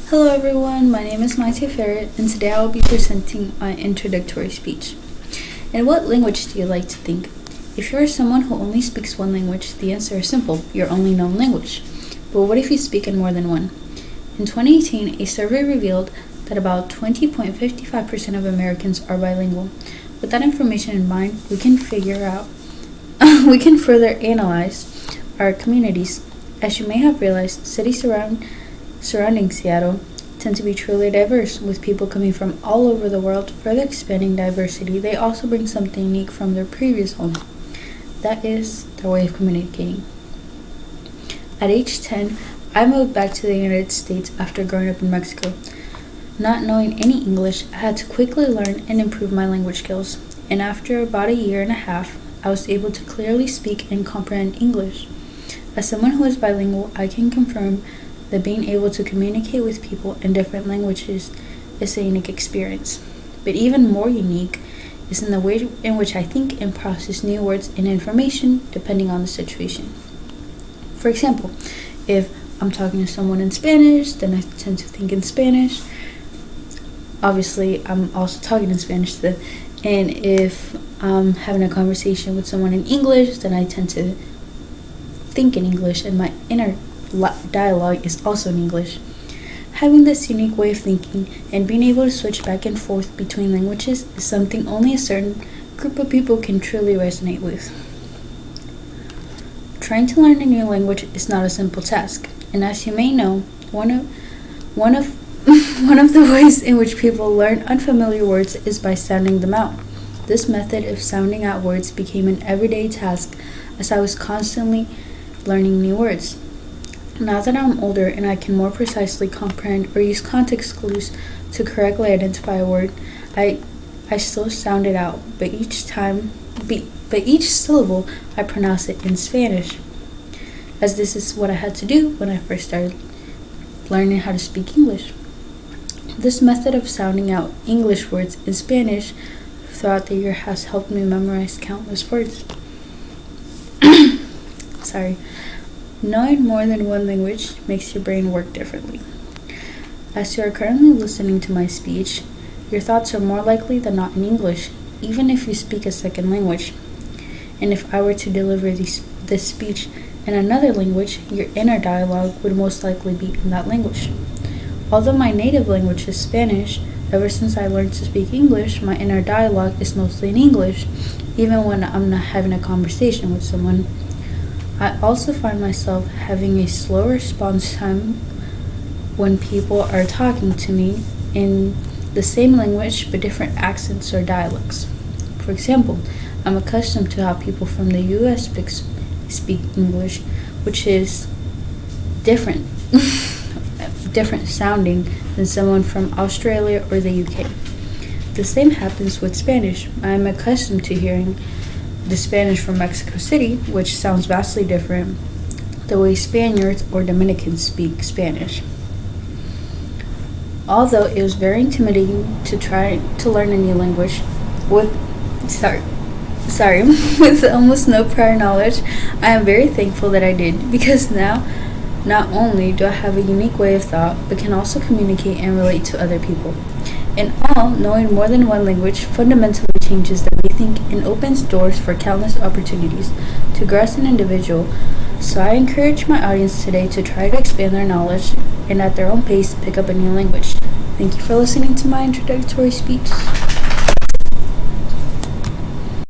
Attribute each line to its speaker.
Speaker 1: Hello everyone, my name is Maite Ferret, and today I will be presenting my introductory speech. In what language do you like to think? If you are someone who only speaks one language, the answer is simple, your only known language. But what if you speak in more than one? In 2018, a survey revealed that about 20.55% of Americans are bilingual. With that information in mind, we can further analyze our communities. As you may have realized, cities surrounding Seattle tend to be truly diverse, with people coming from all over the world. Further expanding diversity, they also bring something unique from their previous home. That is their way of communicating. At age 10, I moved back to the United States after growing up in Mexico. Not knowing any English, I had to quickly learn and improve my language skills, and after about a year and a half, I was able to clearly speak and comprehend English. As someone who is bilingual, I can confirm that being able to communicate with people in different languages is a unique experience. But even more unique is in the way in which I think and process new words and information depending on the situation. For example, if I'm talking to someone in Spanish, then I tend to think in Spanish. Obviously, I'm also talking in Spanish to them. And if I'm having a conversation with someone in English, then I tend to think in English, and my inner dialogue is also in English. Having this unique way of thinking and being able to switch back and forth between languages is something only a certain group of people can truly resonate with. Trying to learn a new language is not a simple task, and as you may know, one of the ways in which people learn unfamiliar words is by sounding them out. This method of sounding out words became an everyday task as I was constantly learning new words. Now that I'm older and I can more precisely comprehend or use context clues to correctly identify a word, I still sound it out, but each syllable I pronounce it in Spanish, as this is what I had to do when I first started learning how to speak English. This method of sounding out English words in Spanish throughout the year has helped me memorize countless words. Knowing more than one language makes your brain work differently. As you are currently listening to my speech, your thoughts are more likely than not in English, even if you speak a second language. And if I were to deliver this speech in another language, your inner dialogue would most likely be in that language. Although my native language is Spanish, ever since I learned to speak English, my inner dialogue is mostly in English, even when I'm not having a conversation with someone. I also find myself having a slower response time when people are talking to me in the same language but different accents or dialects. For example, I'm accustomed to how people from the US speak English, which is different sounding than someone from Australia or the UK. The same happens with Spanish. I am accustomed to hearing the Spanish from Mexico City, which sounds vastly different the way Spaniards or Dominicans speak Spanish. Although it was very intimidating to try to learn a new language with almost no prior knowledge, I am very thankful that I did, because now not only do I have a unique way of thought, but can also communicate and relate to other people. In all, knowing more than one language fundamentally changes the way we think and opens doors for countless opportunities to grow as an individual. So I encourage my audience today to try to expand their knowledge and at their own pace pick up a new language. Thank you for listening to my introductory speech.